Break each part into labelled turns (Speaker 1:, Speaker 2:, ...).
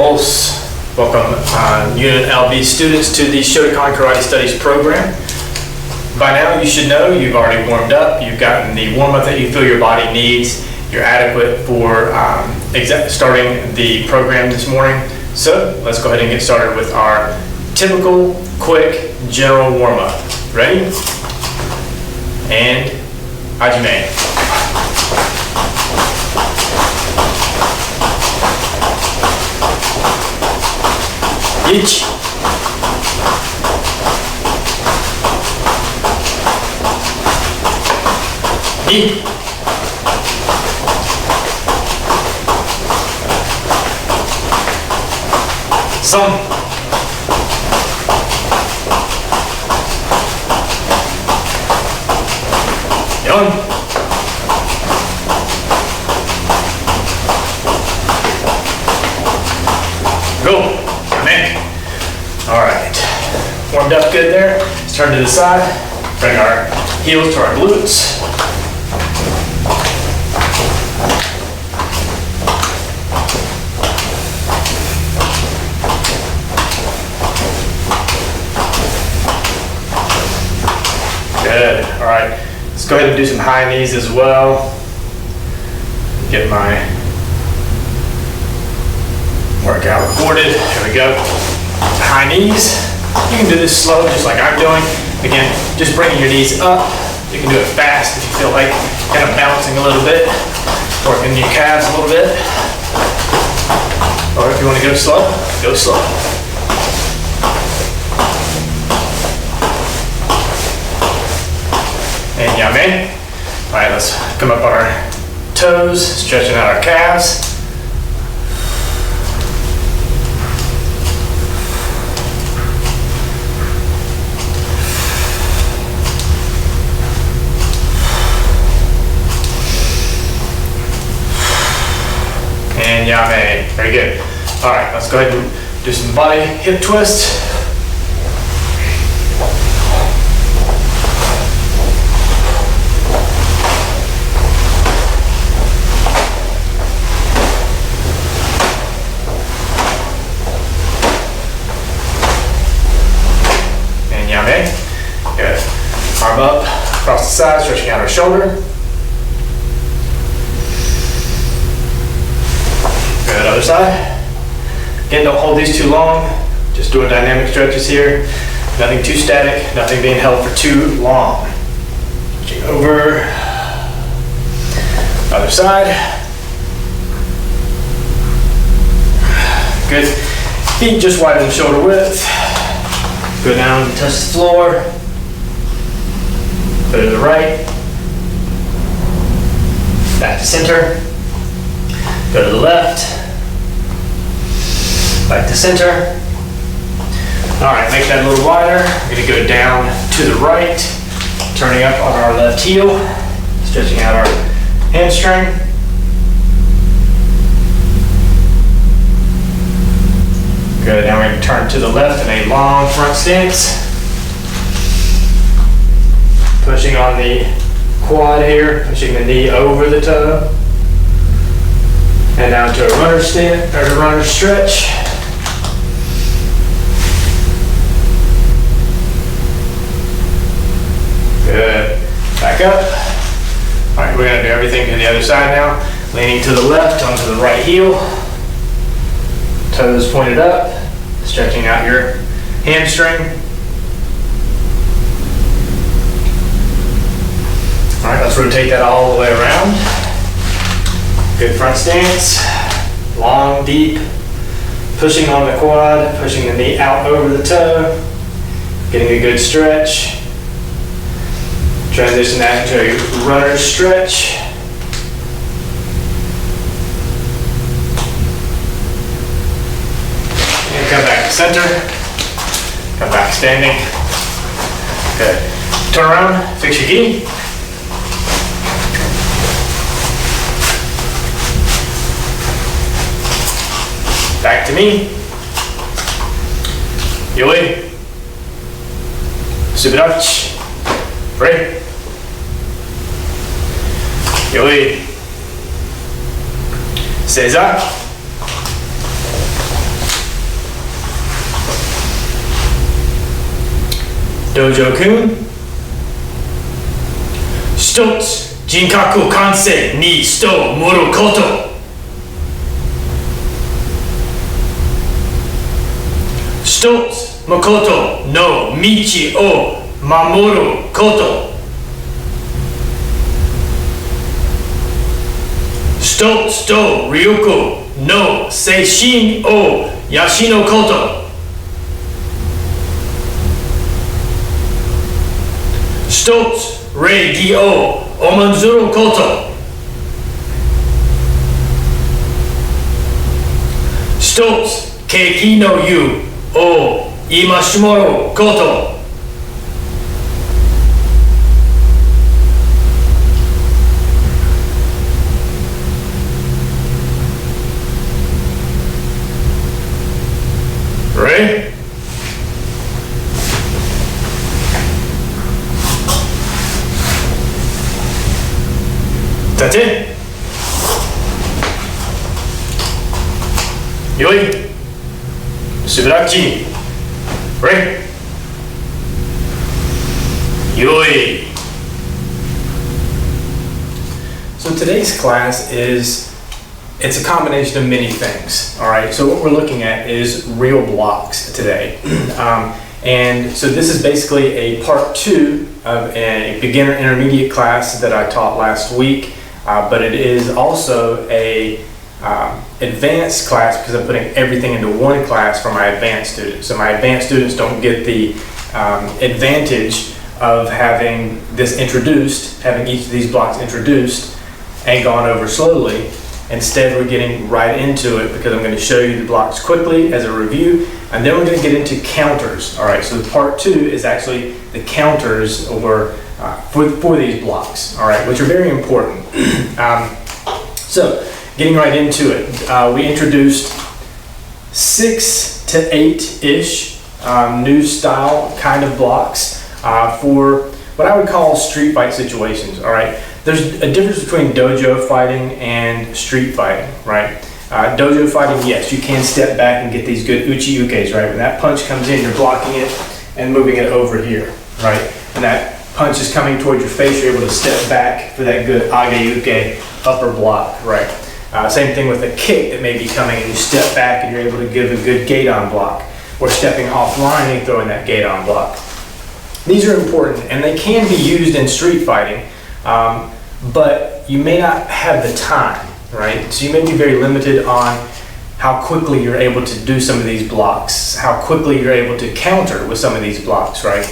Speaker 1: Pulse. Welcome UNLV students to the Shotokan Karate Studies program. By now you should know you've already warmed up, you've gotten the warm-up that you feel your body needs, you're adequate for starting the program this morning. So let's go ahead and get started with our typical, quick, general warm-up. Ready? And Hajime. Ichi. Ni. San. Yon. Go. All right, warmed up good there. Let's turn to the side, bring our heels to our glutes. Good, all right. Let's go ahead and do some high knees as well. Get my workout recorded, here we go. High knees. You can do this slow, just like I'm doing. Again, just bringing your knees up. You can do it fast if you feel like kind of bouncing a little bit, working your calves a little bit. Or if you want to go slow, go slow. And yame. All right, let's come up on our toes, stretching out our calves. And yame. Very good. All right, let's go ahead and do some body hip twists. And yame. Good. Arm up, across the side, stretching out our shoulder. Good, other side. Again, don't hold these too long. Just doing dynamic stretches here. Nothing too static, nothing being held for too long. Switching over. Other side. Good. Feet just widen shoulder width. Go down, touch the floor. Go to the right. Back to center. Go to the left. Back to center. All right, make that a little wider. We're gonna go down to the right, turning up on our left heel, stretching out our hamstring. Good, now we're gonna turn to the left in a long front stance. Pushing on the quad here, pushing the knee over the toe. And down to a runner stand, or a runner stretch. Good. Back up. All right, we're gonna do everything to the other side now. Leaning to the left onto the right heel. Toes pointed up. Stretching out your hamstring. All right, let's rotate that all the way around. Good front stance, long, deep, pushing on the quad, pushing the knee out over the toe, getting a good stretch. Transition that into a runner stretch. And come back to center, come back standing. Good. Turn around, fix your gi. Back to me. Yoi. Subirachi. Pray. Yoi. Seiza. Dojo-kun. 一つ人格完成に人を盛ること。一つ誠の道を守ること。一つと力の精神を養うこと。一つ礼儀を重んずること。一つ景気の湯を戒めること。Ready? That's it. よい。しばらくち。Ready? よい。So today's class it's a combination of many things. All right. So what we're looking at is real blocks today. And so this is basically a part 2 of a beginner intermediate class that I taught last week. But it is also a advanced class because I'm putting everything into one class for my advanced students. So my advanced students don't get the advantage of having this introduced, having each of these blocks introduced and gone over slowly. Instead, we're getting right into it because I'm going to show you the blocks quickly as a review, and then we're going to get into counters. All right, so the part 2 is actually the counters or for these blocks, all right, which are very important. So getting right into it, we introduced 6 to 8-ish new style kind of blocks for what I would call street fight situations, all right? There's a difference between dojo fighting and street fighting, right? Dojo fighting, yes, you can step back and get these good uchi-ukes, right? When that punch comes in, you're blocking it and moving it over here, right? And that punch is coming towards your face, you're able to step back for that good age-uke upper block, right? Same thing with a kick that may be coming and you step back and you're able to give a good gate-on block. Or stepping offline and throwing that gate-on block. These are important and they can be used in street fighting. But you may not have the time, right? So you may be very limited on how quickly you're able to do some of these blocks, how quickly you're able to counter with some of these blocks, right?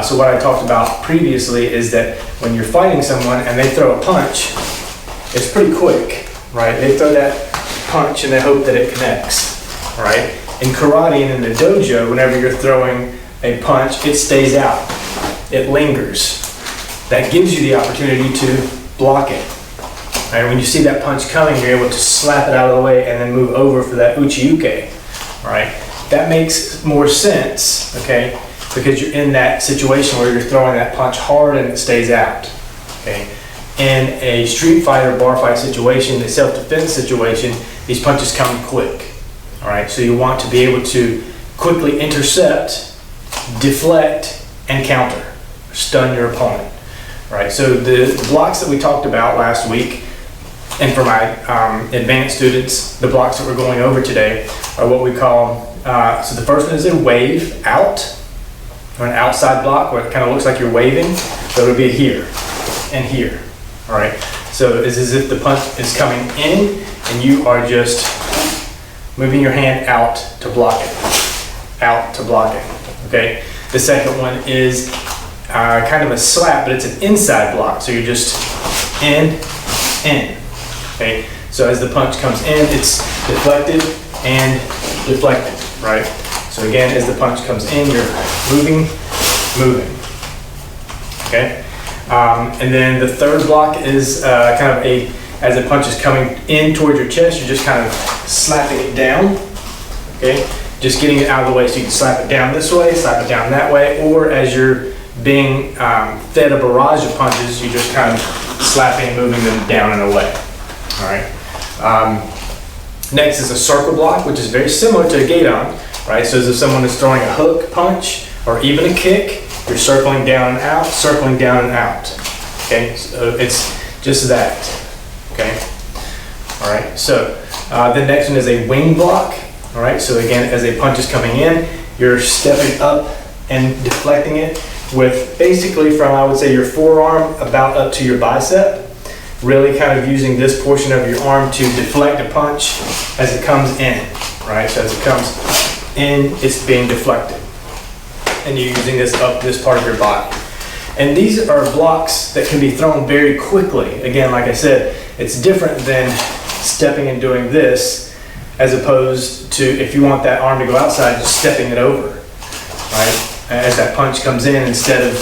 Speaker 1: So what I talked about previously is that when you're fighting someone and they throw a punch, it's pretty quick, right? They throw that punch and they hope that it connects, right? In karate and in the dojo, whenever you're throwing a punch, it stays out, it lingers. That gives you the opportunity to block it. Right? When you see that punch coming, you're able to slap it out of the way and then move over for that uchi-uke. Right? That makes more sense, okay? Because you're in that situation where you're throwing that punch hard and it stays out. Okay? In a street fight or bar fight situation, a self-defense situation, these punches come quick. All right? So you want to be able to quickly intercept, deflect, and counter. Stun your opponent. Right, so the blocks that we talked about last week, and for my advanced students, the blocks that we're going over today are what we call, so the first one is a wave out, or an outside block where it kind of looks like you're waving, so it'll be here and here, all right? So it's as if the punch is coming in and you are just moving your hand out to block it, okay? The second one is kind of a slap, but it's an inside block. So you're just in, okay? So as the punch comes in, it's deflected and deflected, right? So again, as the punch comes in, you're moving, okay? And then the third block is kind of as the punch is coming in towards your chest, you're just kind of slapping it down, okay? Just getting it out of the way so you can slap it down this way, slap it down that way, or as you're being fed a barrage of punches, you're just kind of slapping and moving them down and away. All right. Next is a circle block, which is very similar to a gate-on, right? So as if someone is throwing a hook punch or even a kick, You're circling down and out, circling down and out. Okay, so it's just that. Okay, all right. So the next one is a wing block. All right, so again, as a punch is coming in, you're stepping up and deflecting it with basically from, I would say, your forearm about up to your bicep, really kind of using this portion of your arm to deflect a punch as it comes in, right? So as it comes in, it's being deflected. And you're using this up this part of your body. And these are blocks that can be thrown very quickly. Again, like I said, it's different than stepping and doing this, as opposed to if you want that arm to go outside, just stepping it over, right? As that punch comes in, instead of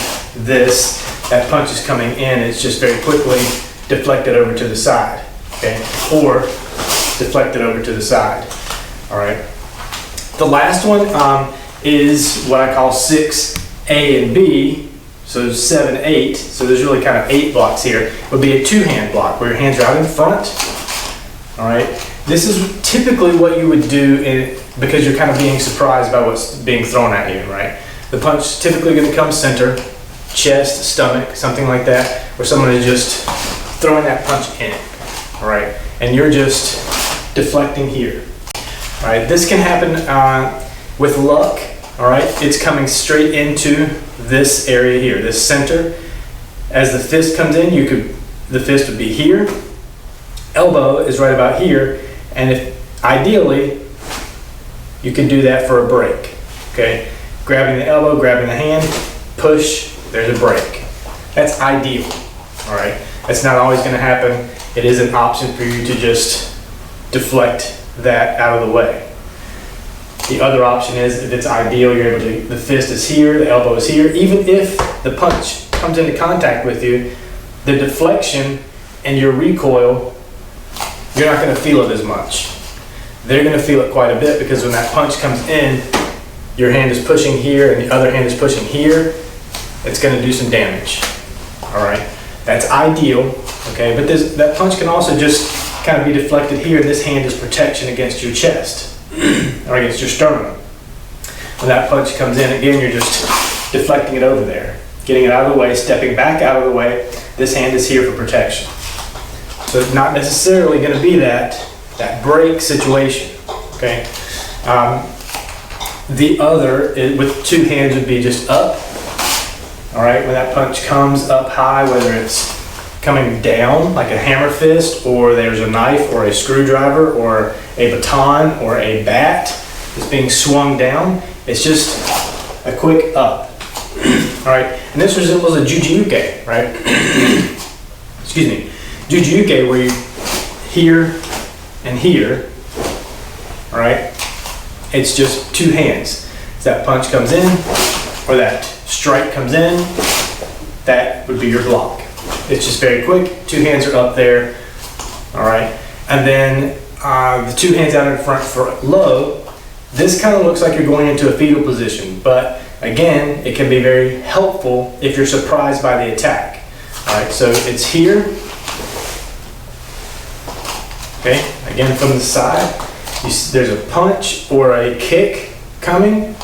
Speaker 1: this, that punch is coming in, it's just very quickly deflected over to the side, okay? Or deflected over to the side, all right? The last one is what I call 6A and B, so 7, 8, so there's really kind of 8 blocks here. It would be a 2-hand block where your hands are out in front, all right? This is typically what you would do because you're kind of being surprised by what's being thrown at you, right? The punch is typically going to come center, chest, stomach, something like that, where someone is just throwing that punch in, all right? And you're just deflecting here, all right? This can happen with luck, all right? It's coming straight into this area here, this center. As the fist comes in, the fist would be here, elbow is right about here, and if ideally, you can do that for a break, okay? Grabbing the elbow, grabbing the hand, push, there's a break. That's ideal, all right? That's not always gonna happen. It is an option for you to just deflect that out of the way. The other option is, if it's ideal, you're able to, the fist is here, the elbow is here. Even if the punch comes into contact with you, the deflection and your recoil, you're not gonna feel it as much. They're gonna feel it quite a bit, because when that punch comes in, your hand is pushing here and the other hand is pushing here, it's gonna do some damage, all right? That's ideal, okay? But that punch can also just kind of be deflected here. This hand is protection against your chest or against your sternum. When that punch comes in, again, you're just deflecting it over there, getting it out of the way, stepping back out of the way. This hand is here for protection. So it's not necessarily gonna be that break situation, okay? The other, with 2 hands, would be just up, all right? When that punch comes up high, whether it's coming down like a hammer fist, or there's a knife or a screwdriver or a baton or a bat that's being swung down, it's just a quick up, all right? And this resembles a jujiuke, right? Excuse me. Jujiuke, where you here and here, all right? It's just 2 hands. As that punch comes in, or that strike comes in, that would be your block. It's just very quick. 2 hands are up there, all right? And then the 2 hands out in front for low, this kind of looks like you're going into a fetal position, but again, it can be very helpful if you're surprised by the attack. All right, so it's here, okay? Again, from the side. There's a punch or a kick coming,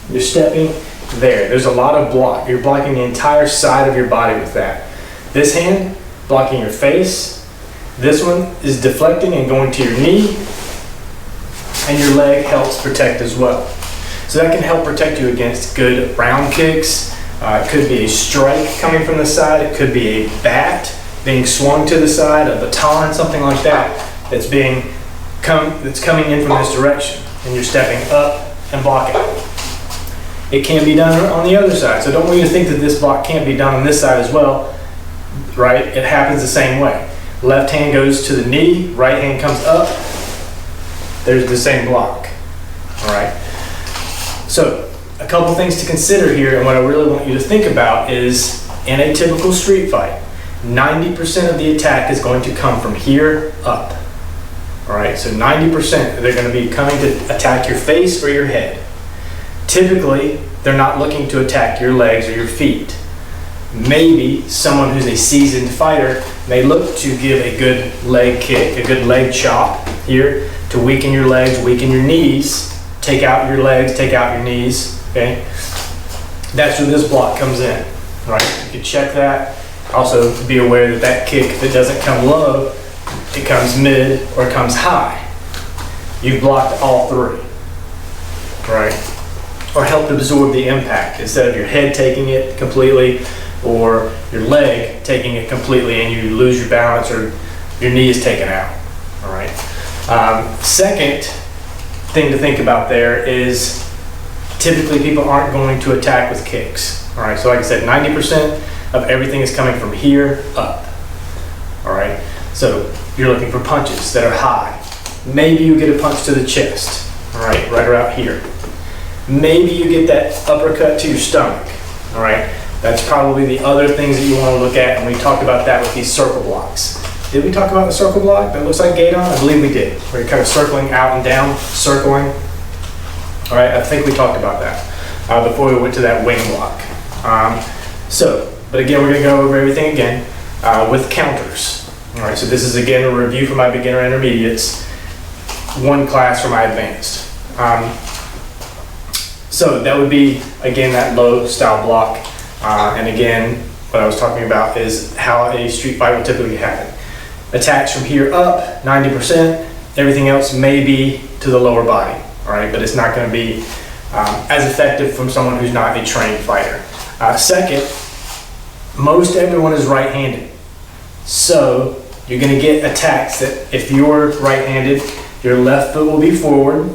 Speaker 1: you're stepping there. There's a lot of block. You're blocking the entire side of your body with that. This hand, blocking your face. This one is deflecting and going to your knee, and your leg helps protect as well. So that can help protect you against good round kicks. It could be a strike coming from the side. It could be a bat being swung to the side, a baton, something like that, that's coming in from this direction, and you're stepping up and blocking. It can be done on the other side, so don't want you to think that this block can't be done on this side as well, right? It happens the same way. Left hand goes to the knee, right hand comes up, there's the same block, all right? So, a couple things to consider here, and what I really want you to think about is, in a typical street fight, 90% of the attack is going to come from here up. All right, so 90% they're going to be coming to attack your face or your head. Typically, they're not looking to attack your legs or your feet. Maybe someone who's a seasoned fighter may look to give a good leg kick, a good leg chop here to weaken your legs, weaken your knees, take out your legs, take out your knees, okay? That's where this block comes in, right? You can check that. Also be aware that that kick, if it doesn't come low, it comes mid or it comes high. You've blocked all three, right? Or helped absorb the impact instead of your head taking it completely or your leg taking it completely and you lose your balance or your knee is taken out, all right? Second thing to think about there is typically people aren't going to attack with kicks, all right? So like I said, 90% of everything is coming from here up, all right? So you're looking for punches that are high. Maybe you get a punch to the chest, all right around here. Maybe you get that uppercut to your stomach, all right? That's probably the other things that you want to look at, and we talked about that with these circle blocks. Did we talk about the circle block that looks like gate on? I believe we did. Where you're kind of circling out and down, circling. All right, I think we talked about that before we went to that wing block. But again, we're gonna go over everything again with counters. All right, so this is again a review for my beginner intermediates, one class for my advanced. So that would be, again, that low style block. And again, what I was talking about is how a street fight will typically happen. Attacks from here up, 90%. Everything else may be to the lower body, all right? But it's not gonna be as effective from someone who's not a trained fighter. Second, most everyone is right-handed. So you're gonna get attacks that if you're right-handed, your left foot will be forward,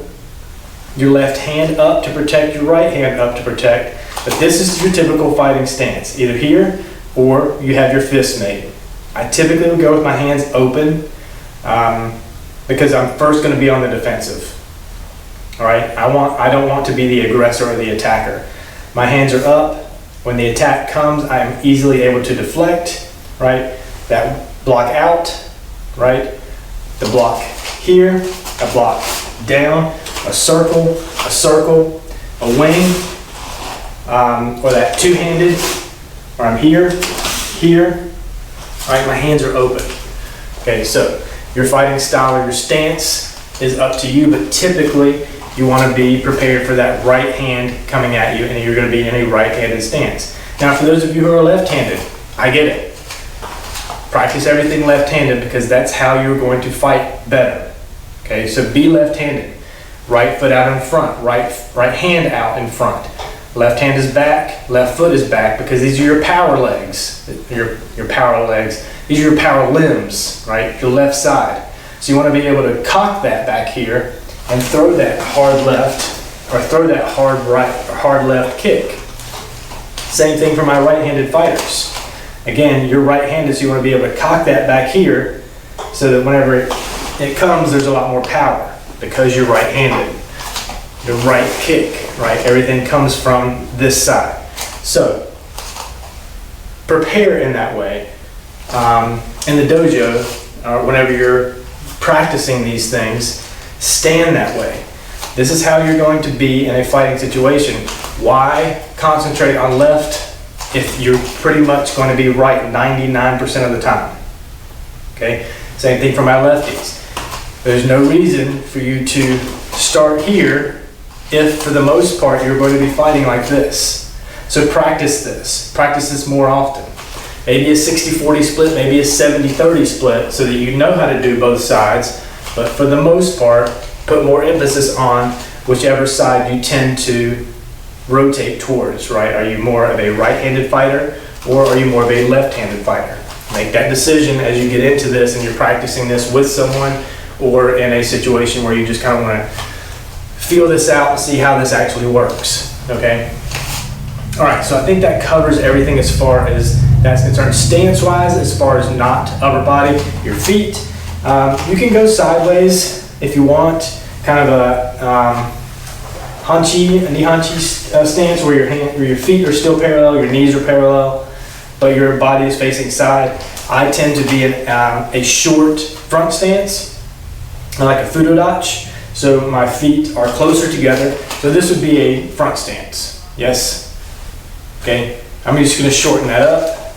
Speaker 1: your left hand up to protect, your right hand up to protect. But this is your typical fighting stance, either here or you have your fists made. I typically will go with my hands open because I'm first going to be on the defensive. All right, I don't want to be the aggressor or the attacker. My hands are up. When the attack comes, I am easily able to deflect, right? That block out, right? The block here, a block down, a circle, a wing, or that two-handed, or I'm here, all right, my hands are open. Okay, so your fighting style or your stance is up to you, but typically you want to be prepared for that right hand coming at you, and you're going to be in a right-handed stance. Now, for those of you who are left-handed, I get it. Practice everything left-handed because that's how you're going to fight better. Okay, so be left-handed. Right foot out in front, right hand out in front. Left hand is back, left foot is back because these are your power legs. Your power legs. These are your power limbs, right? Your left side. So you want to be able to cock that back here and throw that hard left or throw that hard right or hard left kick. Same thing for my right-handed fighters. Again, you're right-handed, so you want to be able to cock that back here so that whenever it comes, there's a lot more power. Because you're right-handed, the right kick, right? Everything comes from this side. So prepare in that way. In the dojo, whenever you're practicing these things, stand that way. This is how you're going to be in a fighting situation. Why concentrate on left if you're pretty much going to be right 99% of the time? Okay, same thing for my lefties. There's no reason for you to start here if, for the most part, you're going to be fighting like this. So practice this more often. Maybe a 60-40 split, maybe a 70-30 split, so that you know how to do both sides. But for the most part, put more emphasis on whichever side you tend to rotate towards, right? Are you more of a right-handed fighter or are you more of a left-handed fighter? Make that decision as you get into this and you're practicing this with someone or in a situation where you just kind of want to feel this out and see how this actually works, okay? All right, so I think that covers everything as far as that's concerned. Stance-wise, as far as not upper body, your feet, you can go sideways if you want, kind of a knee hunchy stance where your feet are still parallel, your knees are parallel, but your body is facing side. I tend to be in a short front stance, like a fudodachi, so my feet are closer together. So this would be a front stance, yes? Okay, I'm just gonna shorten that up.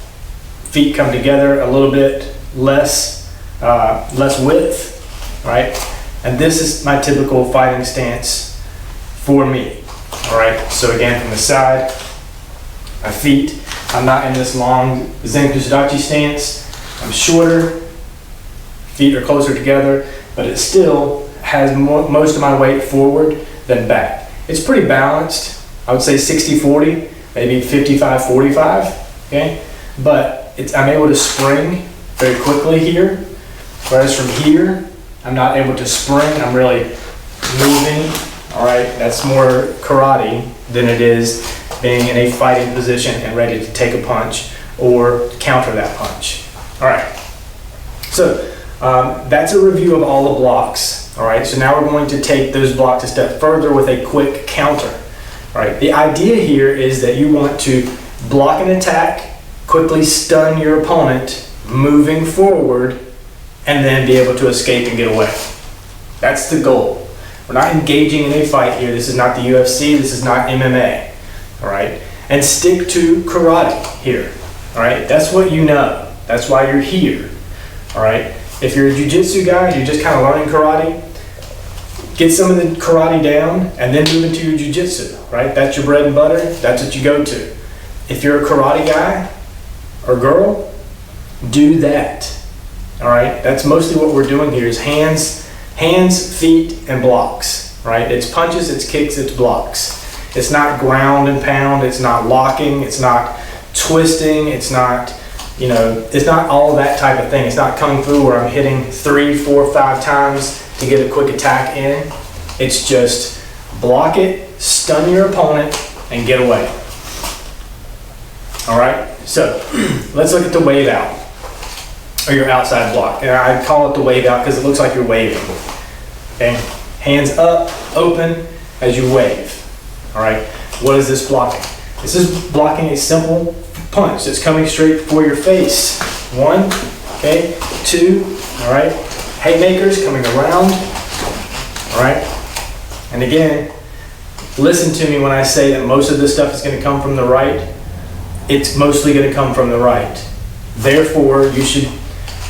Speaker 1: Feet come together a little bit less width, right? And this is my typical fighting stance for me, all right? So again, from the side, My feet, I'm not in this long Zenku Sudachi stance. I'm shorter, feet are closer together, but it still has most of my weight forward than back. It's pretty balanced. I would say 60-40, maybe 55-45, okay? But I'm able to spring very quickly here, whereas from here, I'm not able to spring. I'm really moving, all right? That's more karate than it is being in a fighting position and ready to take a punch or counter that punch. All right, so that's a review of all the blocks. All right, so now we're going to take those blocks a step further with a quick counter. All right, the idea here is that you want to block an attack, quickly stun your opponent, moving forward, and then be able to escape and get away. That's the goal. We're not engaging in a fight here. This is not the UFC, this is not MMA. All right, and stick to karate here. All right, that's what you know. That's why you're here. All right, if you're a jiu-jitsu guy, you're just kind of learning karate, get some of the karate down and then move into your jiu-jitsu, right? That's your bread and butter. That's what you go to. If you're a karate guy or girl, do that. All right, that's mostly what we're doing here is hands, feet, and blocks, right? It's punches, it's kicks, it's blocks. It's not ground and pound, it's not locking, it's not twisting, it's not, you know, it's not all that type of thing. It's not kung fu where I'm hitting 3, 4, 5 times to get a quick attack in. It's just block it, stun your opponent, and get away. All right, so let's look at the wave out, or your outside block. And I call it the wave out because it looks like you're waving. Okay, hands up, open as you wave. All right, what is this blocking? This is blocking a simple punch that's coming straight for your face. 1, okay, 2, all right. Haymakers coming around, all right. And again, listen to me when I say that most of this stuff is going to come from the right. It's mostly going to come from the right. Therefore, you should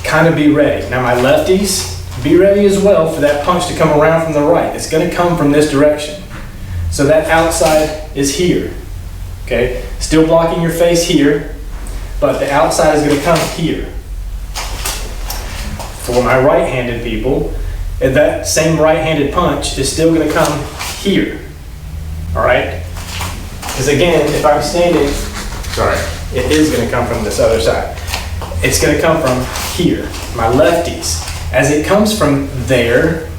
Speaker 1: kind of be ready. Now, my lefties, be ready as well for that punch to come around from the right. It's going to come from this direction. So that outside is here, okay? Still blocking your face here, but the outside is going to come here. For my right-handed people, that same right-handed punch is still going to come here, all right? Because again, if I'm standing, sorry, it is going to come from this other side. It's going to come from here, my lefties. As it comes from there,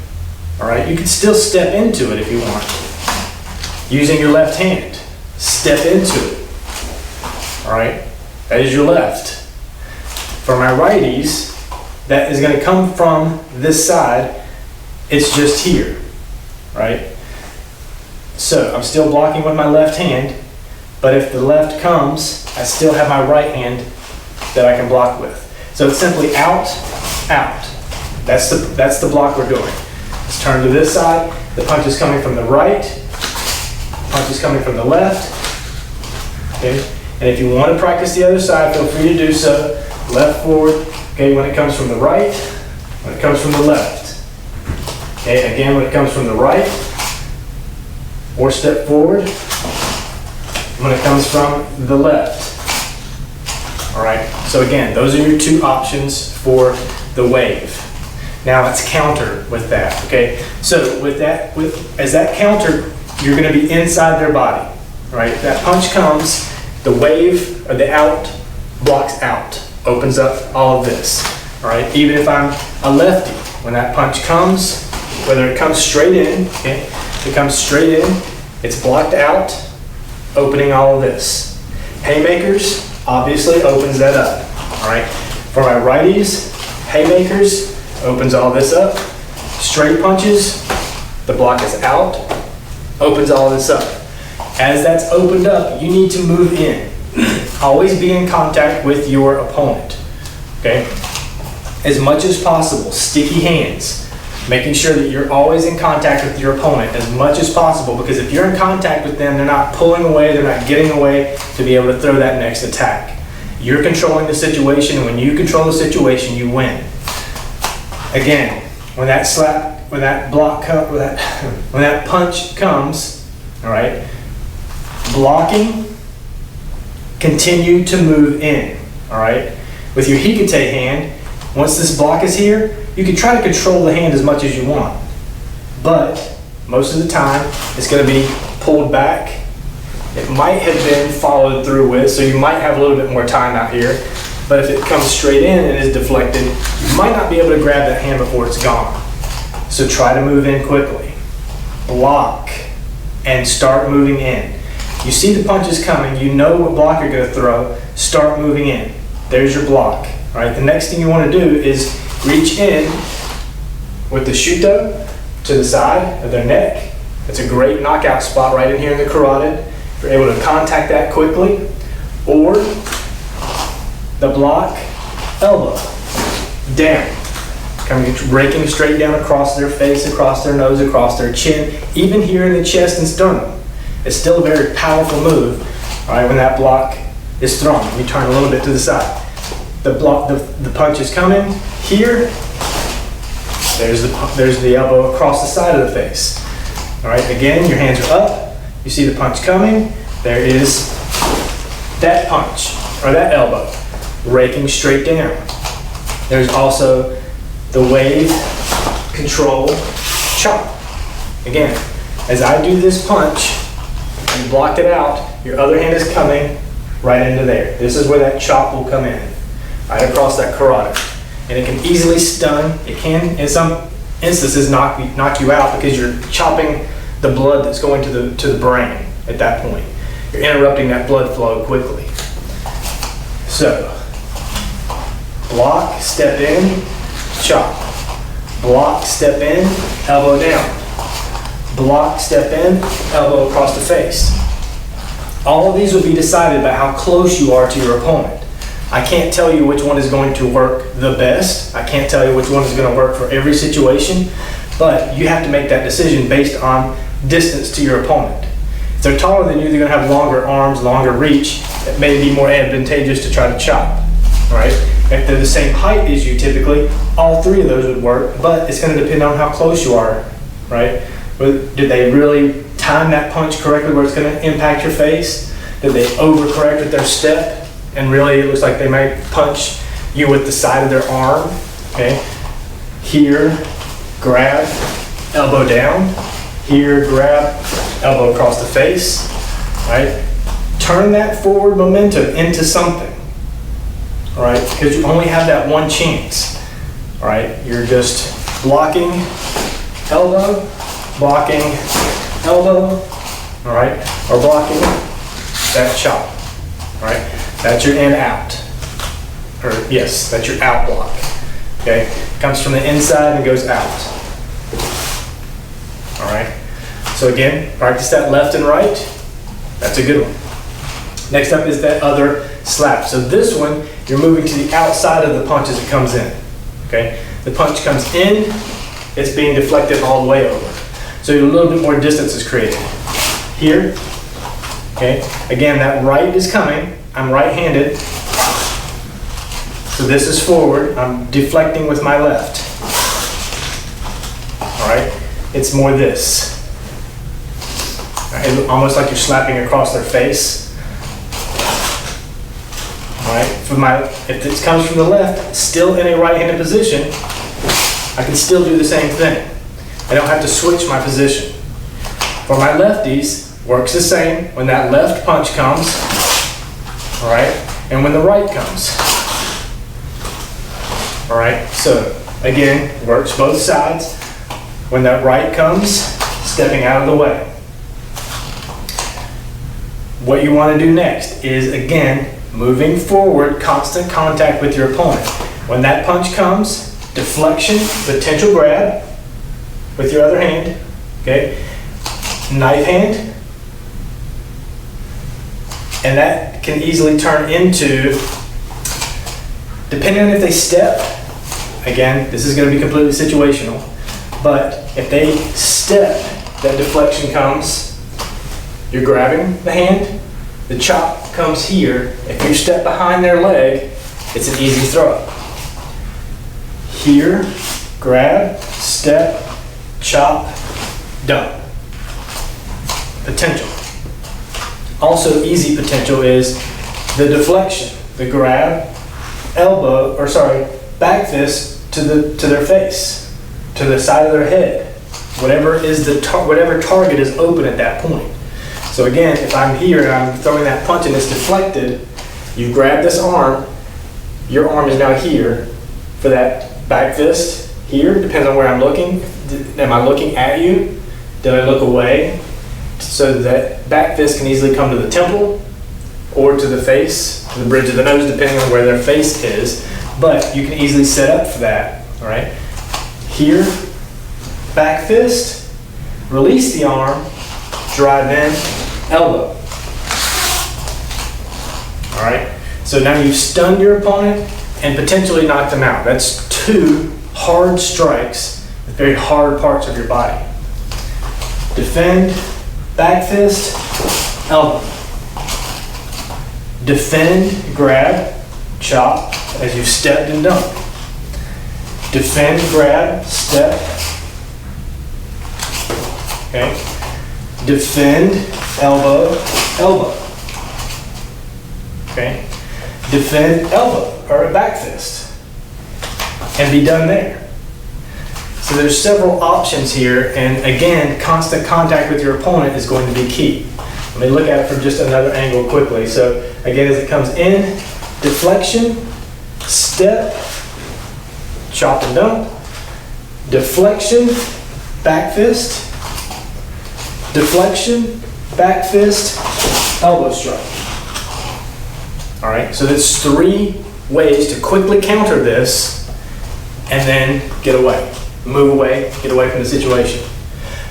Speaker 1: all right, you can still step into it if you want. Using your left hand, step into it, all right? That is your left. For my righties, that is going to come from this side. It's just here, right? So I'm still blocking with my left hand, but if the left comes, I still have my right hand that I can block with. So it's simply out, out. That's the block we're doing. Let's turn to this side. The punch is coming from the right. Punch is coming from the left. Okay? And if you want to practice the other side, feel free to do so. Left, forward. Okay, when it comes from the right, when it comes from the left. Okay, again, when it comes from the right, or step forward, when it comes from the left. All right, so again, those are your 2 options for the wave. Now let's counter with that, okay? So with that, as that counter, you're gonna be inside their body, right? That punch comes, the wave, or the out, blocks out, opens up all of this, all right? Even if I'm a lefty, when that punch comes, whether it comes straight in, okay? It comes straight in, it's blocked out, opening all of this. Haymakers, obviously opens that up, all right? For my righties, haymakers, opens all this up. Straight punches, the block is out, opens all this up. As that's opened up, you need to move in. Always be in contact with your opponent, okay? As much as possible, sticky hands, making sure that you're always in contact with your opponent as much as possible, because if you're in contact with them, they're not pulling away, they're not getting away to be able to throw that next attack. You're controlling the situation, and when you control the situation, you win. Again, when that slap, when that block, when that punch comes, all right, blocking continue to move in, all right? With your hikite hand, once this block is here, you can try to control the hand as much as you want, but most of the time it's going to be pulled back. It might have been followed through with, so you might have a little bit more time out here, but if it comes straight in and is deflected, you might not be able to grab that hand before it's gone. So try to move in quickly. Block and start moving in. You see the punches coming, you know what block you're going to throw, start moving in. There's your block. All right, the next thing you want to do is reach in with the shuto to the side of their neck. That's a great knockout spot right in here in the carotid. If you're able to contact that quickly, or the block, elbow, down. Coming, raking straight down across their face, across their nose, across their chin, even here in the chest and sternum. It's still a very powerful move, all right, when that block is thrown. You turn a little bit to the side. The block, the punch is coming here. There's the elbow across the side of the face. All right, again, your hands are up. You see the punch coming. There is that punch, or that elbow, raking straight down. There's also the wave, control, chop. Again, as I do this punch, you blocked it out, your other hand is coming right into there. This is where that chop will come in, right across that carotid. And it can easily stun. It can, in some instances, knock you out because you're chopping the blood that's going to the brain at that point. You're interrupting that blood flow quickly. So, block, step in, chop. Block, step in, elbow down. Block, step in, elbow across the face. All of these will be decided by how close you are to your opponent. I can't tell you which one is going to work the best. I can't tell you which one is going to work for every situation, but you have to make that decision based on distance to your opponent. If they're taller than you, they're going to have longer arms, longer reach. It may be more advantageous to try to chop, right? If they're the same height as you typically, all three of those would work, but it's going to depend on how close you are, right? Did they really time that punch correctly where it's going to impact your face? Did they overcorrect with their step and really it looks like they might punch you with the side of their arm? Okay. Here, grab, elbow down. Here, grab, elbow across the face. Right? Turn that forward momentum into something. All right? Because you only have that one chance. All right? You're just blocking, elbow, blocking, elbow, all right, or blocking that chop, all right. That's your in out, or yes, that's your out block. Okay, comes from the inside and goes out. All right. So again, practice that left and right. That's a good one. Next up is that other slap. So this one, you're moving to the outside of the punch as it comes in. Okay, the punch comes in, it's being deflected all the way over. So a little bit more distance is created. Here, okay, again, that right is coming. I'm right-handed. So this is forward. I'm deflecting with my left. All right, it's more this. All right, almost like you're slapping across their face. All right, if this comes from the left, still in a right-handed position, I can still do the same thing. I don't have to switch my position. For my lefties, works the same when that left punch comes, all right, and when the right comes. All right, so again, works both sides. When that right comes, stepping out of the way. What you want to do next is, again, moving forward, constant contact with your opponent. When that punch comes, deflection, potential grab with your other hand, okay? Knife hand. And that can easily turn into, depending on if they step, again, this is going to be completely situational, but if they step, that deflection comes, you're grabbing the hand, the chop comes here. If you step behind their leg, it's an easy throw. Here, grab, step, chop, done. Potential. Also easy potential is The deflection, the grab, elbow, or sorry, back fist to their face, to the side of their head. Whatever is whatever target is open at that point. So again, if I'm here and I'm throwing that punch and it's deflected, you grab this arm, your arm is now here for that back fist. Here, depends on where I'm looking. Am I looking at you? Did I look away? So that back fist can easily come to the temple or to the face, to the bridge of the nose, depending on where their face is. But you can easily set up for that, all right? Here, back fist, release the arm, drive in, elbow. All right? So now you've stunned your opponent and potentially knocked them out. That's 2 hard strikes with very hard parts of your body. Defend, back fist, elbow. Defend, grab, chop as you've stepped and dumped. Defend, grab, step. Okay. Defend, elbow, elbow. Okay. Defend, elbow, or a back fist. And be done there. So there's several options here, and again, constant contact with your opponent is going to be key. Let me look at it from just another angle quickly. So again, as it comes in, deflection, step, chop and dump, deflection, back fist, deflection, back fist, elbow strike. All right, so there's 3 ways to quickly counter this and then get away. Move away, get away from the situation.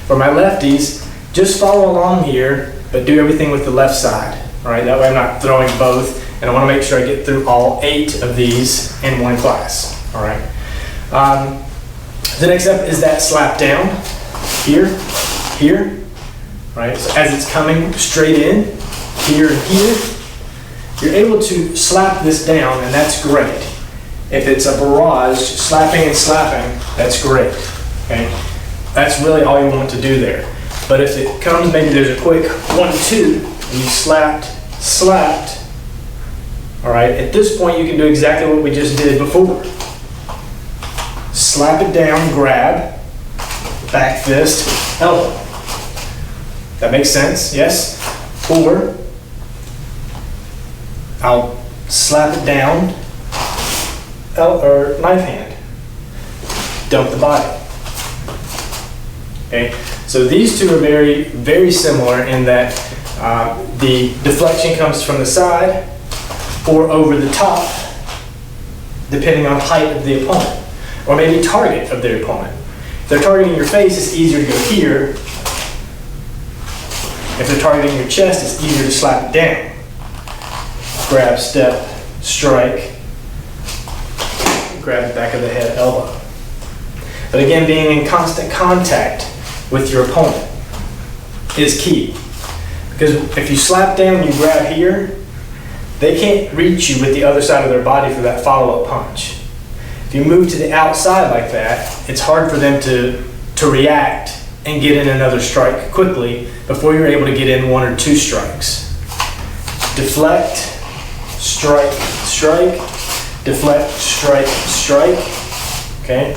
Speaker 1: For my lefties, just follow along here, but do everything with the left side. All right, that way I'm not throwing both, and I want to make sure I get through all 8 of these in one class. All right. The next step is that slap down. Here, here. Right. So as it's coming straight in, here and here, you're able to slap this down, and that's great. If it's a barrage, slapping and slapping, that's great. Okay, that's really all you want to do there. But if it comes, maybe there's a quick 1-2, and you slapped, slapped. All right, at this point you can do exactly what we just did before. Slap it down, grab, back fist, elbow. That makes sense, yes? Or I'll slap it down, or knife hand, dump the body. Okay, so these 2 are very, very similar in that the deflection comes from the side or over the top, depending on height of the opponent, or maybe target of their opponent. If they're targeting your face, it's easier to go here. If they're targeting your chest, it's easier to slap it down. Grab, step, strike, grab the back of the head, elbow. But again, being in constant contact with your opponent is key. Because if you slap down and you grab here, they can't reach you with the other side of their body for that follow-up punch. If you move to the outside like that, it's hard for them to react and get in another strike quickly before you're able to get in 1 or 2 strikes. Deflect, strike, strike, deflect, strike, strike. Okay?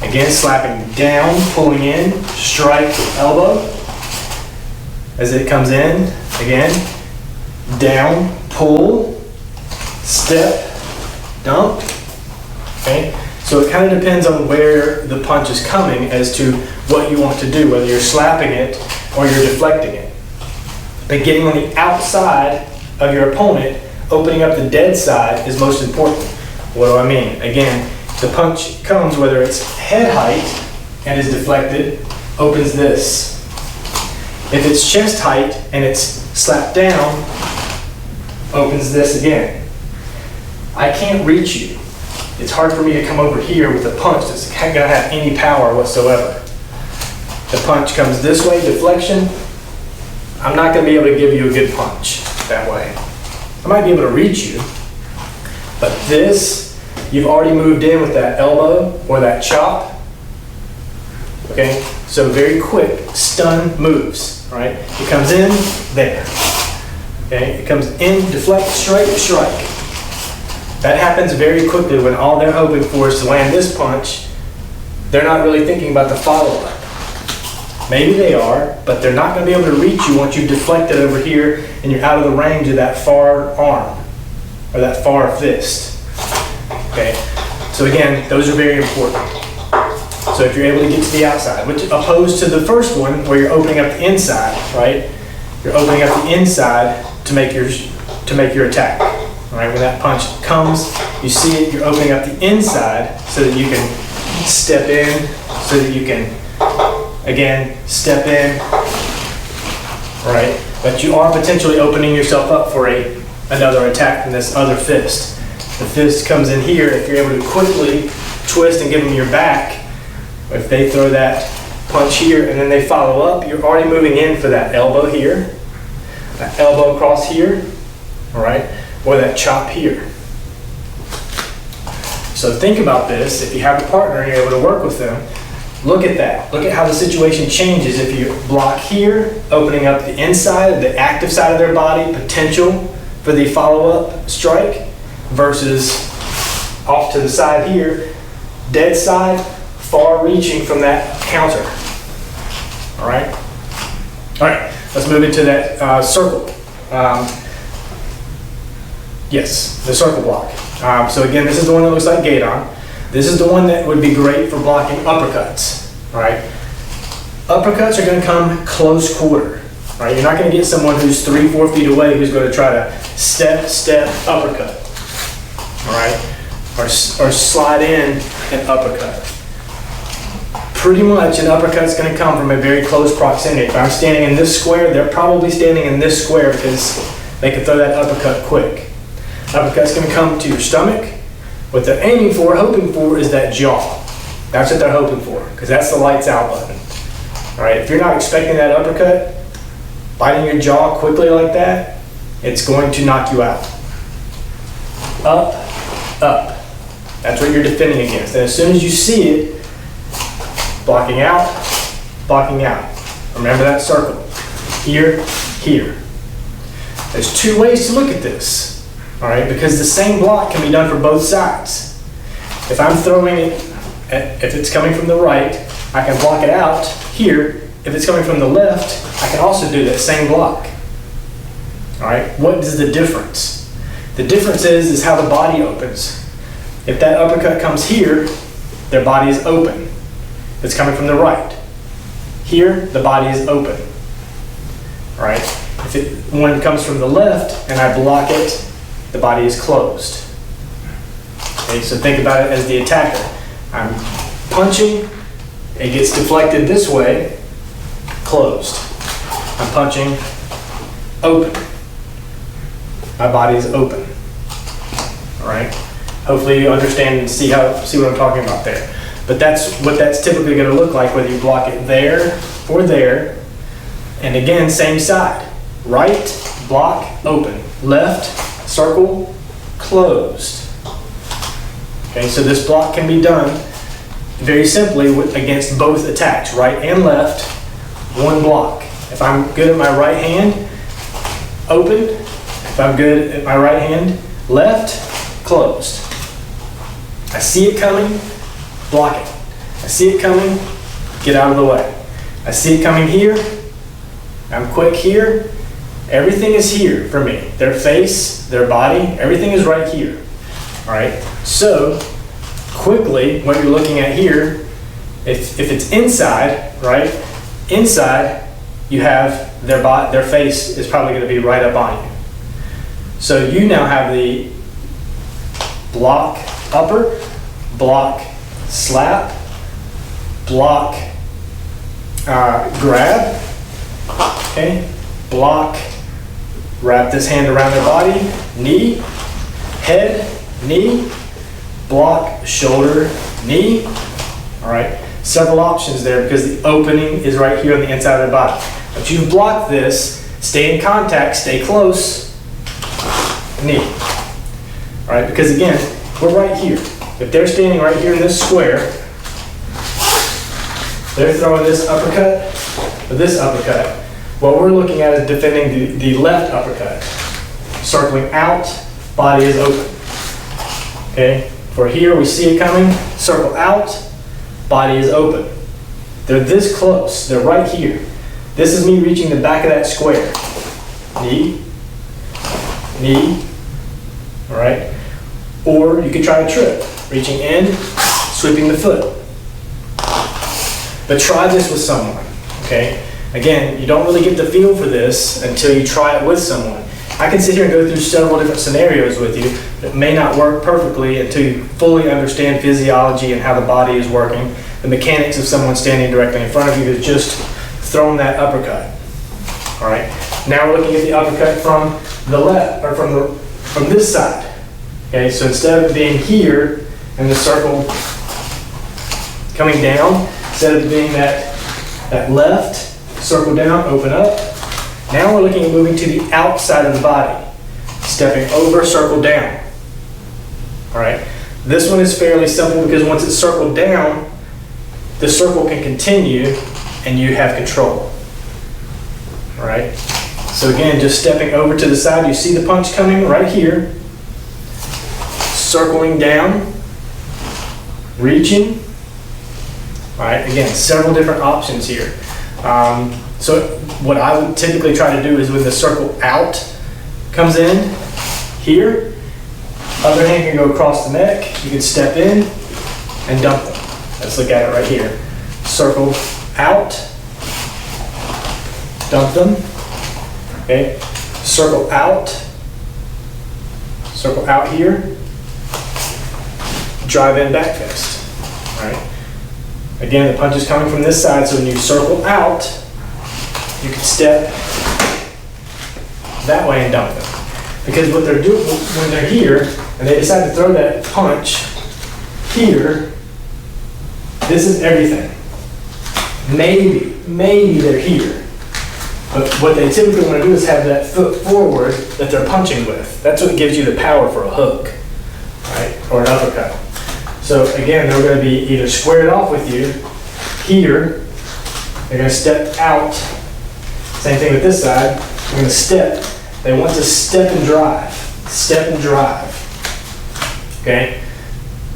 Speaker 1: Again, slapping down, pulling in, strike, elbow. As it comes in, again, down, pull, step, dump. Okay? So it kind of depends on where the punch is coming as to what you want to do, whether you're slapping it or you're deflecting it. But getting on the outside of your opponent, opening up the dead side is most important. What do I mean? Again, the punch comes whether it's head height and is deflected, opens this. If it's chest height and it's slapped down, opens this again. I can't reach you. It's hard for me to come over here with a punch that's going to have any power whatsoever. The punch comes this way, deflection. I'm not going to be able to give you a good punch that way. I might be able to reach you, but this, you've already moved in with that elbow or that chop. Okay, so very quick, stun moves, right? It comes in, there. Okay, it comes in, deflect, straight, strike. That happens very quickly when all they're hoping for is to land this punch. They're not really thinking about the follow-up. Maybe they are, but they're not going to be able to reach you once you've deflected over here and you're out of the range of that far arm or that far fist. Okay, so again, those are very important. So if you're able to get to the outside, which opposed to the first one where you're opening up the inside, right? You're opening up the inside to make your attack. All right, when that punch comes, you see it, you're opening up the inside so that you can step in, so that you can, again, step in, right? But you are potentially opening yourself up for another attack from this other fist. The fist comes in here. If you're able to quickly twist and give them your back, if they throw that punch here and then they follow up, you're already moving in for that elbow here, that elbow across here, all right, or that chop here. So think about this. If you have a partner and you're able to work with them, look at that. Look at how the situation changes if you block here, opening up the inside, the active side of their body, potential for the follow-up strike, versus off to the side here, dead side, far reaching from that counter. All right? All right, let's move into that circle. Yes, the circle block. So again, this is the one that looks like Gaidon. This is the one that would be great for blocking uppercuts. All right? Uppercuts are going to come close quarter. All right? You're not going to get someone who's 3-4 feet away who's going to try to step uppercut. All right? Or slide in an uppercut. Pretty much an uppercut's going to come from a very close proximity. If I'm standing in this square, they're probably standing in this square because they can throw that uppercut quick. Uppercut's going to come to your stomach. What they're aiming for, hoping for, is that jaw. That's what they're hoping for, because that's the lights out button. All right, if you're not expecting that uppercut, biting your jaw quickly like that, it's going to knock you out. Up, up. That's what you're defending against. And as soon as you see it, blocking out, blocking out. Remember that circle. Here, here. There's two ways to look at this. All right, because the same block can be done for both sides. If I'm throwing it, if it's coming from the right, I can block it out here. If it's coming from the left, I can also do that same block. All right, what is the difference? The difference is how the body opens. If that uppercut comes here, their body is open. If it's coming from the right. Here, the body is open. All right, if one comes from the left and I block it, the body is closed. Okay, so think about it as the attacker. I'm punching, it gets deflected this way, closed. I'm punching, open. My body is open. All right. Hopefully you understand and see what I'm talking about there. But that's what that's typically going to look like whether you block it there or there. And again, same side. Right, block, open. Left, circle, closed. Okay, so this block can be done very simply against both attacks, right and left, one block. If I'm good at my right hand, open. If I'm good at my right hand, left, closed. I see it coming, block it. I see it coming, get out of the way. I see it coming here, I'm quick here. Everything is here for me. Their face, their body, everything is right here. All right, so quickly, what you're looking at here, if it's inside, right, inside, you have their face is probably going to be right up on you. So you now have the block upper, block slap, block grab, okay, block, wrap this hand around their body, knee, head, knee, block, shoulder, knee. All right, several options there because the opening is right here on the inside of the body. But you've blocked this, stay in contact, stay close, knee. All right, because again, we're right here. If they're standing right here in this square, they're throwing this uppercut or this uppercut. What we're looking at is defending the left uppercut. circling out, body is open. Okay, for here we see it coming, circle out, body is open. They're this close, they're right here. This is me reaching the back of that square. Knee, knee, all right? Or you could try a trip, reaching in, sweeping the foot. But try this with someone, okay? Again, you don't really get the feel for this until you try it with someone. I can sit here and go through several different scenarios with you that may not work perfectly until you fully understand physiology and how the body is working, the mechanics of someone standing directly in front of you that's just thrown that uppercut. All right, now we're looking at the uppercut from the left, or from this side. Okay, so instead of it being here and the circle coming down, instead of it being that left, circle down, open up. Now we're looking at moving to the outside of the body. Stepping over, circle down. All right, this one is fairly simple because once it's circled down, the circle can continue and you have control. All right, so again, just stepping over to the side, you see the punch coming right here. Circling down, reaching. All right, again, several different options here. So what I would typically try to do is when the circle out comes in here, other hand can go across the neck, you can step in and dump them. Let's look at it right here. Circle out, dump them, okay? Circle out here, drive in back fist, all right? Again, the punch is coming from this side, so when you circle out, you can step that way and dump them. Because what they're doing when they're here, and they decide to throw that punch here, this is everything. Maybe they're here. But what they typically want to do is have that foot forward that they're punching with. That's what gives you the power for a hook, right? Or an uppercut. So again, they're going to be either squared off with you here. They're going to step out. Same thing with this side. They're going to step. They want to step and drive. Step and drive. Okay?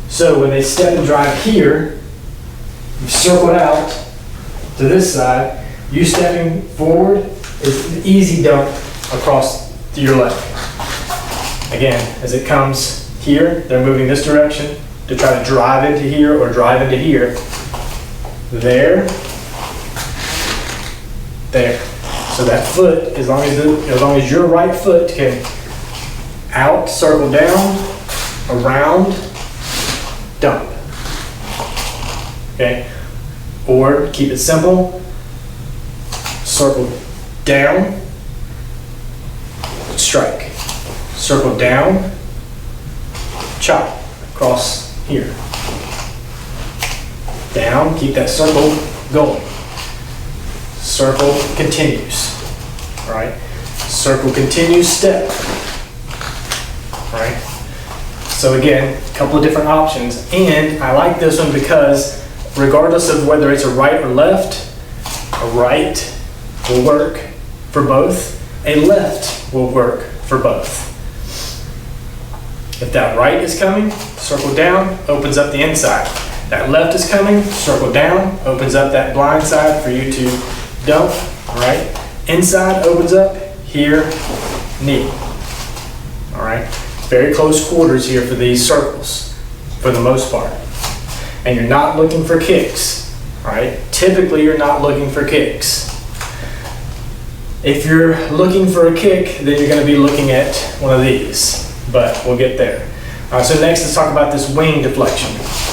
Speaker 1: So when they step and drive here, you circle it out to this side. You stepping forward is an easy dump across your leg. Again, as it comes here, they're moving this direction to try to drive into here or drive into here. There. There. So that foot, as long as your right foot can out, circle down, around, dump. Okay? Or keep it simple. Circle down, strike. Circle down, chop across here. Down, keep that circle going. Circle continues. All right? Circle continues, step. All right? So again, a couple of different options. And I like this one because regardless of whether it's a right or left, a right will work for both. A left will work for both. If that right is coming, circle down, opens up the inside. That left is coming, circle down, opens up that blind side for you to dump, all right? Inside opens up, here, knee. All right? Very close quarters here for these circles, for the most part. And you're not looking for kicks, all right? Typically, you're not looking for kicks. If you're looking for a kick, then you're gonna be looking at one of these, but we'll get there. So next, let's talk about this wing deflection.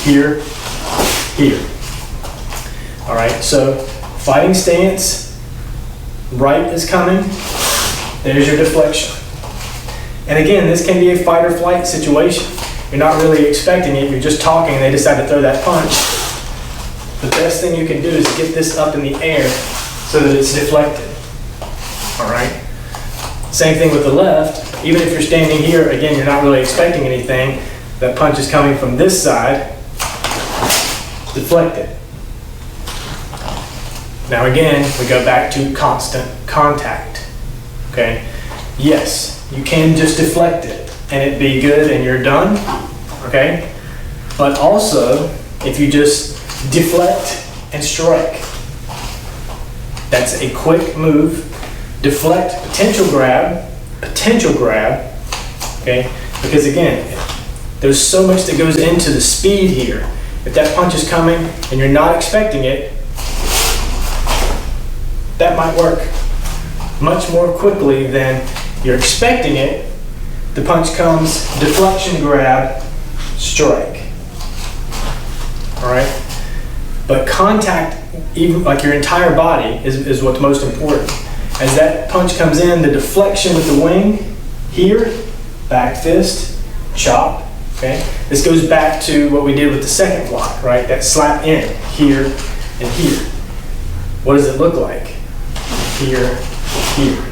Speaker 1: Here, here. All right, so fighting stance, right is coming, there's your deflection. And again, this can be a fight or flight situation. You're not really expecting it, you're just talking and they decide to throw that punch. The best thing you can do is get this up in the air so that it's deflected. All right. Same thing with the left. Even if you're standing here, again, you're not really expecting anything. That punch is coming from this side. Deflected. Now again, we go back to constant contact. Okay. Yes, you can just deflect it and it'd be good and you're done, okay? But also, if you just deflect and strike, that's a quick move. Deflect, potential grab, okay? Because again, there's so much that goes into the speed here. If that punch is coming and you're not expecting it, that might work much more quickly than you're expecting it. The punch comes, deflection, grab, strike. All right? But contact, even like your entire body, is what's most important. As that punch comes in, the deflection with the wing, here, back fist, chop, okay? This goes back to what we did with the second block, right? That slap in, here, and here. What does it look like? Here, here.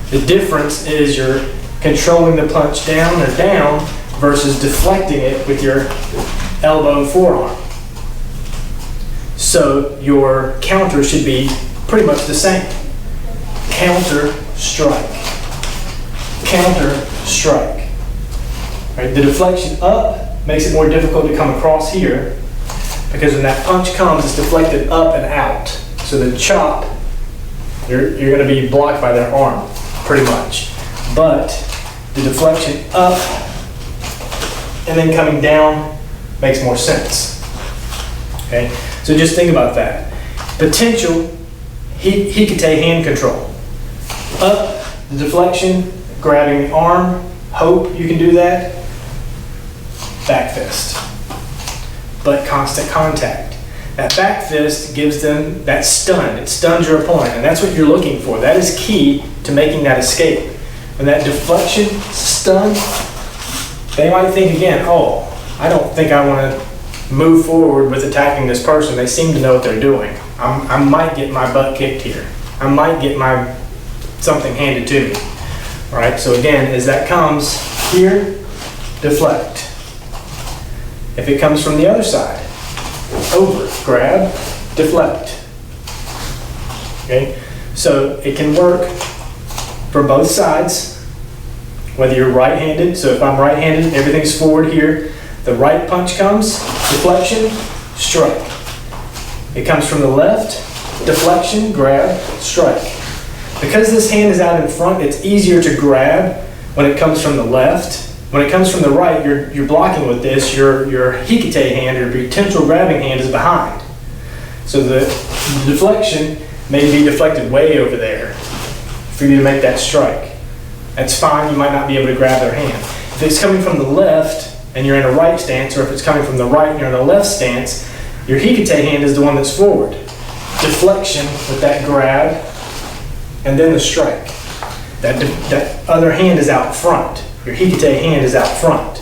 Speaker 1: The difference is you're controlling the punch down or down versus deflecting it with your elbow and forearm. So your counter should be pretty much the same. Counter, strike. Counter, strike. Right? The deflection up makes it more difficult to come across here because when that punch comes, it's deflected up and out. So the chop, you're going to be blocked by their arm, pretty much. But the deflection up and then coming down makes more sense. Okay? So just think about that. Potential, hikite hand control. Up, the deflection, grabbing the arm, hope you can do that. Back fist. But constant contact. That back fist gives them that stun. It stuns your opponent, and that's what you're looking for. That is key to making that escape. When that deflection, stun, they might think again, oh, I don't think I want to move forward with attacking this person. They seem to know what they're doing. I might get my butt kicked here. I might get my something handed to me. All right, so again, as that comes here, deflect. If it comes from the other side, over, grab, deflect. Okay, so it can work for both sides, whether you're right-handed. So if I'm right-handed, everything's forward here. The right punch comes, deflection, strike. It comes from the left, deflection, grab, strike. Because this hand is out in front, it's easier to grab when it comes from the left. When it comes from the right, you're blocking with this. Your hikite hand, or potential grabbing hand, is behind. So the deflection may be deflected way over there for you to make that strike. That's fine, you might not be able to grab their hand. If it's coming from the left and you're in a right stance, or if it's coming from the right and you're in a left stance, your hikite hand is the one that's forward. Deflection with that grab, and then the strike. That other hand is out front. Your hikite hand is out front.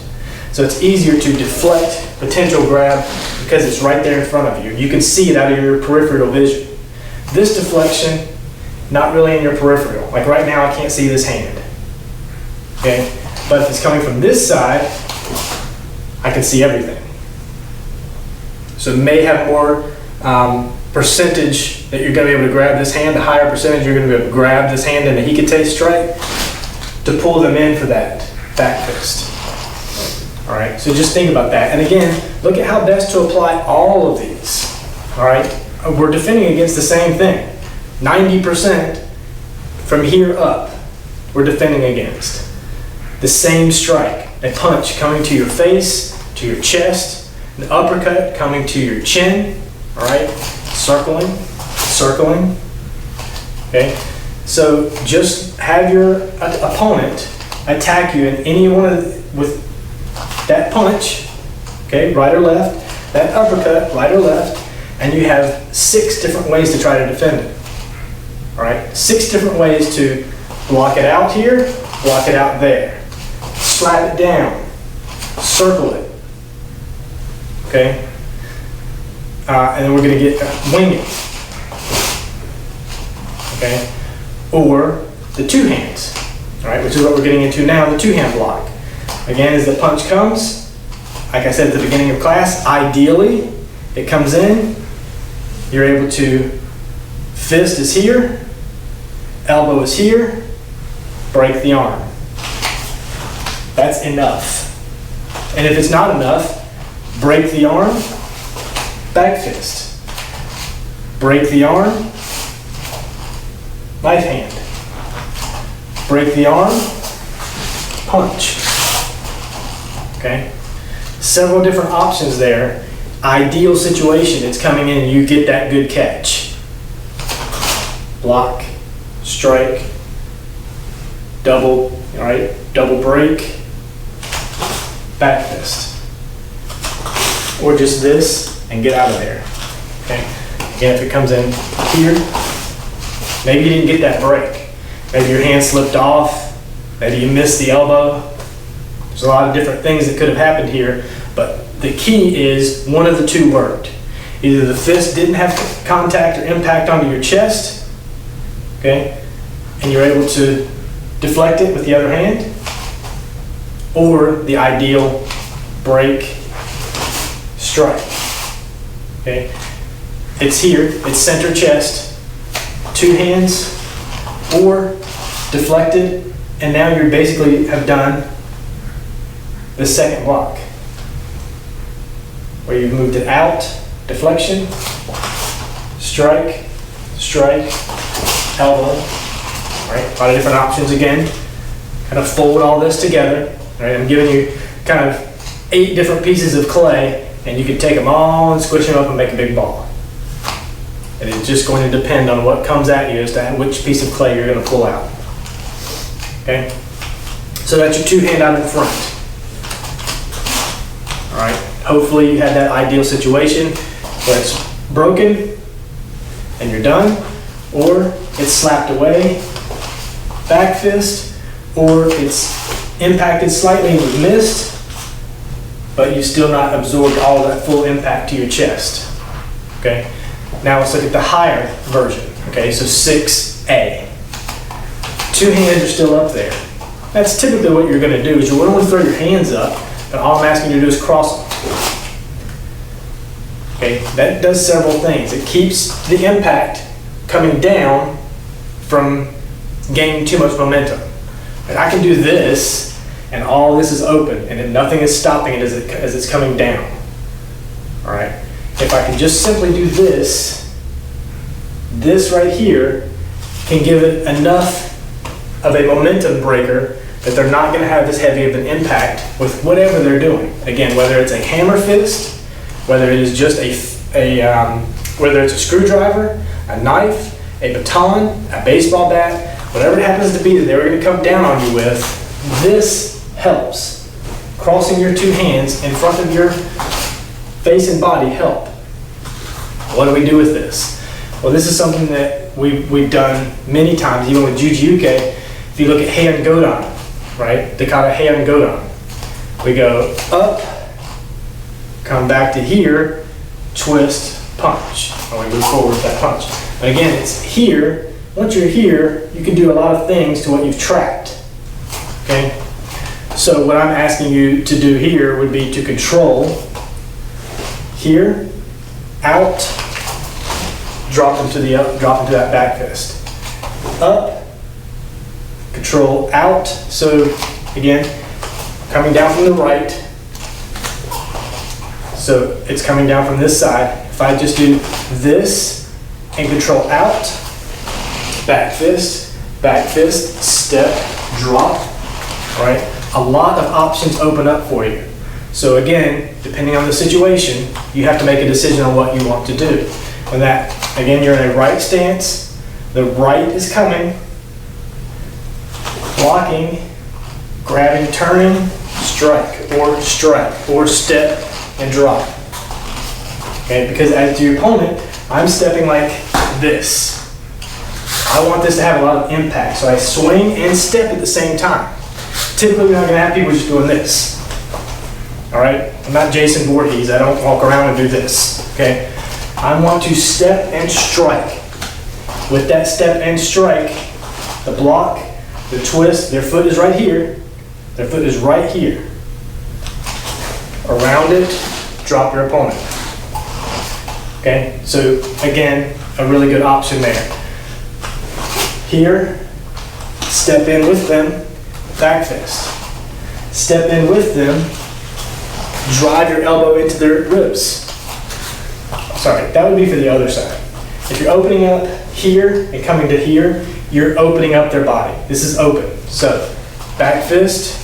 Speaker 1: So it's easier to deflect potential grab because it's right there in front of you. You can see it out of your peripheral vision. This deflection, not really in your peripheral. Like right now, I can't see this hand. Okay? But if it's coming from this side, I can see everything. So it may have more percentage that you're going to be able to grab this hand, the higher percentage you're going to be able to grab this hand in a hikite strike to pull them in for that back fist. All right, so just think about that. And again, look at how best to apply all of these. All right, we're defending against the same thing. 90% from here up, we're defending against the same strike. A punch coming to your face, to your chest, an uppercut coming to your chin. All right, circling, circling. Okay, so just have your opponent attack you in any one of with that punch, okay, right or left, that uppercut, right or left, and you have 6 different ways to try to defend it. All right, 6 different ways to block it out here, block it out there, slap it down, circle it, okay, and then we're going to get wing it, okay, or the 2 hands, all right, which is what we're getting into now, the 2-hand block. Again, as the punch comes, like I said at the beginning of class, ideally, it comes in, you're able to, fist is here, elbow is here, break the arm. That's enough. And if it's not enough, break the arm, back fist. Break the arm, knife hand. Break the arm, punch. Okay? Several different options there. Ideal situation, it's coming in and you get that good catch. Block, strike, double, all right, double break, back fist. Or just this and get out of there. Okay? Again, if it comes in here, maybe you didn't get that break. Maybe your hand slipped off, maybe you missed the elbow. There's a lot of different things that could have happened here, but the key is one of the two worked. Either the fist didn't have contact or impact onto your chest, okay, and you're able to deflect it with the other hand, or the ideal break, strike. Okay, it's here, it's center chest, two hands, or deflected, and now you basically have done the second block, where you've moved it out, deflection, strike, strike, elbow. All right, a lot of different options again. Kind of fold all this together. All right, I'm giving you kind of 8 different pieces of clay, and you can take them all and squish them up and make a big ball. And it's just going to depend on what comes at you as to which piece of clay you're going to pull out. Okay, so that's your 2 hand out in front. All right, hopefully you had that ideal situation where it's broken and you're done, or it's slapped away, back fist, or it's impacted slightly and you missed, but you still not absorbed all that full impact to your chest. Okay, now let's look at the higher version. Okay, so 6A. 2 hands are still up there. That's typically what you're going to do is you want to throw your hands up, but all I'm asking you to do is cross them. Okay, that does several things. It keeps the impact coming down from gaining too much momentum. And I can do this, and all this is open, and then nothing is stopping it as it's coming down. All right. If I can just simply do this right here can give it enough of a momentum breaker that they're not going to have this heavy of an impact with whatever they're doing. Again, whether it's a hammer fist, whether it is just whether it's a screwdriver, a knife, a baton, a baseball bat, whatever it happens to be that they're going to come down on you with, this helps. Crossing your 2 hands in front of your face and body help. What do we do with this? Well, this is something that we've done many times, even with Juji-Uke. If you look at Heian Godan, right? Dakata Heian Godan. We go up, come back to here, twist, punch. And we move forward with that punch. But again, it's here. Once you're here, you can do a lot of things to what you've tracked. Okay? So what I'm asking you to do here would be to control here, out, drop into that back fist. Up, control out. So again, coming down from the right. So it's coming down from this side. If I just do this and control out, back fist, step, drop, all right? A lot of options open up for you. So again, depending on the situation, you have to make a decision on what you want to do. When that, again, you're in a right stance, the right is coming, blocking, grabbing, turning, strike, or step and drop. Okay, because as your opponent, I'm stepping like this. I want this to have a lot of impact, so I swing and step at the same time. Typically, you're not going to have people just doing this. All right, I'm not Jason Voorhees. I don't walk around and do this. Okay, I want to step and strike. With that step and strike, the block, the twist, their foot is right here. Their foot is right here. Around it, drop your opponent. Okay, so again, a really good option there. Here, Step in with them, back fist. Step in with them, drive your elbow into their ribs. Sorry, that would be for the other side. If you're opening up here and coming to here, you're opening up their body. This is open. So, back fist,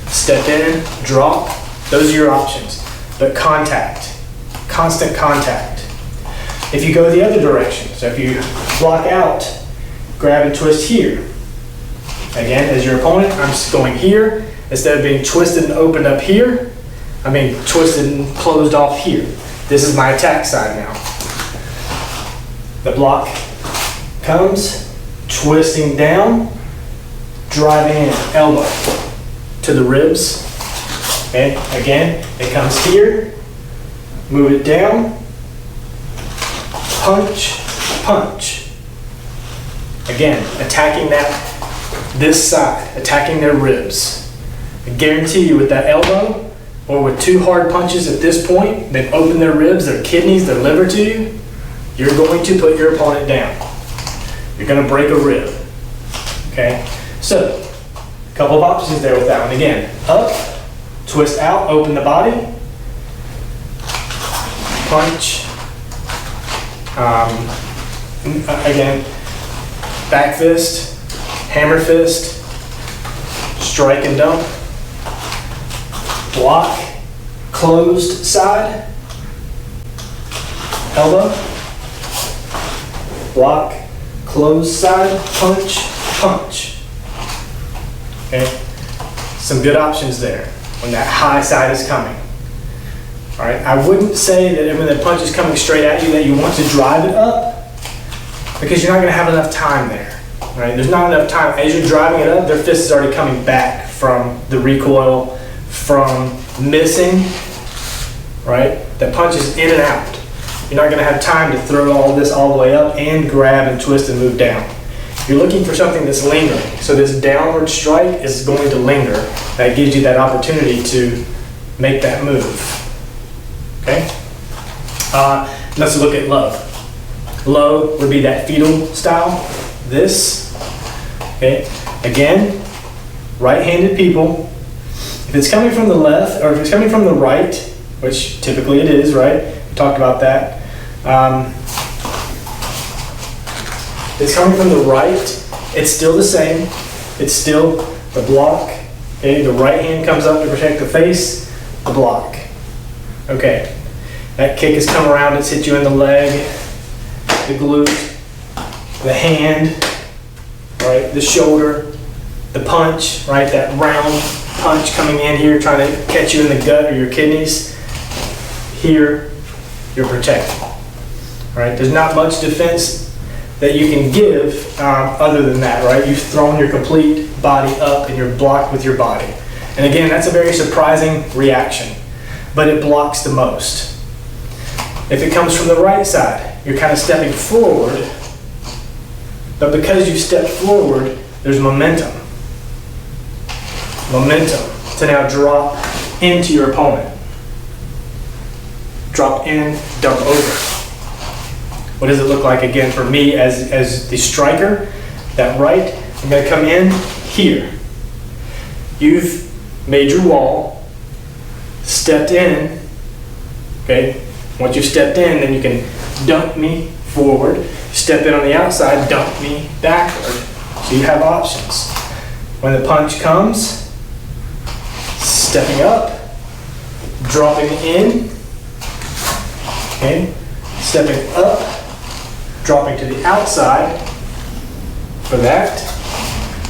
Speaker 1: step in, drop. Those are your options. But contact, constant contact. If you go the other direction, so if you block out, grab and twist here. Again, as your opponent, I'm just going here. Instead of being twisted and opened up here, I'm being twisted and closed off here. This is my attack side now. The block comes, twisting down, driving in, elbow to the ribs. Okay, again, it comes here, move it down, punch, punch. Again, attacking this side, attacking their ribs. I guarantee you with that elbow, or with 2 hard punches at this point, they've opened their ribs, their kidneys, their liver to you, you're going to put your opponent down. You're going to break a rib. Okay? So, a couple of options there with that one. Again, up, twist out, open the body, punch. Again, back fist, hammer fist, strike and dump, block, closed side, elbow, block, closed side, punch, punch. Okay, some good options there when that high side is coming. All right, I wouldn't say that when the punch is coming straight at you that you want to drive it up, because you're not going to have enough time there. Right? There's not enough time. As you're driving it up, their fist is already coming back from the recoil, from missing. Right? The punch is in and out. You're not going to have time to throw all this all the way up and grab and twist and move down. You're looking for something that's lingering. So this downward strike is going to linger. That gives you that opportunity to make that move. Okay? Let's look at low. Low would be that fetal style. This. Okay? Again, right-handed people. If it's coming from the left, or if it's coming from the right, which typically it is, right? We talked about that. It's coming from the right, it's still the same. It's still the block. Okay, the right hand comes up to protect the face, the block. Okay, that kick has come around, it's hit you in the leg, the glute, the hand, right, the shoulder, the punch, right, that round punch coming in here trying to catch you in the gut or your kidneys. Here, you're protected. All right, there's not much defense that you can give other than that, right? You've thrown your complete body up and you're blocked with your body. And again, that's a very surprising reaction, but it blocks the most. If it comes from the right side, you're kind of stepping forward, but because you step forward, there's momentum. Momentum to now drop into your opponent. Drop in, dump over. What does it look like again for me as the striker? That right, I'm going to come in here. You've made your wall, stepped in, okay? Once you've stepped in, then you can dump me forward, step in on the outside, dump me backward. So you have options. When the punch comes, stepping up, dropping in, okay? Stepping up, dropping to the outside for that,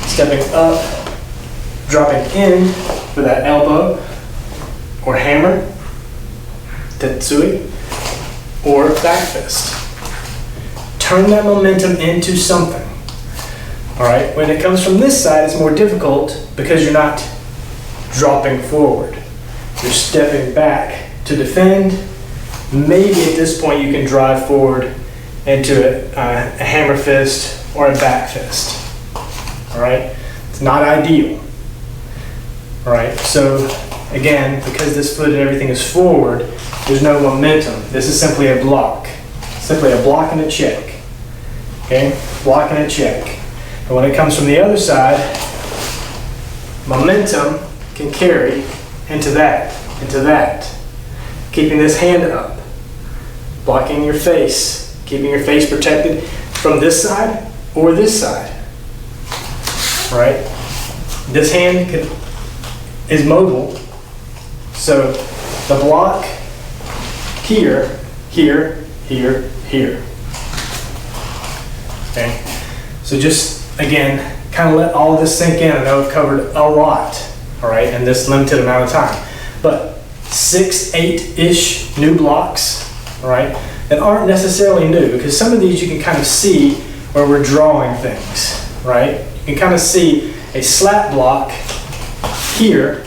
Speaker 1: stepping up, dropping in for that elbow or hammer, tetsui, or back fist. Turn that momentum into something. All right, when it comes from this side, it's more difficult because you're not dropping forward. You're stepping back to defend. Maybe at this point you can drive forward into a hammer fist or a back fist. All right, it's not ideal. All right, so again, because this foot and everything is forward, there's no momentum. This is simply a block. Simply a block and a check. Okay, block and a check. And when it comes from the other side, momentum can carry into that, keeping this hand up, blocking your face, keeping your face protected from this side or this side, right? This hand is mobile, so the block here, here, here, here. Okay, so just again, kind of let all of this sink in. I know I've covered a lot, all right, in this limited amount of time, but 6, 8-ish new blocks, all right, that aren't necessarily new, because some of these you can kind of see where we're drawing things, right? You can kind of see a slap block here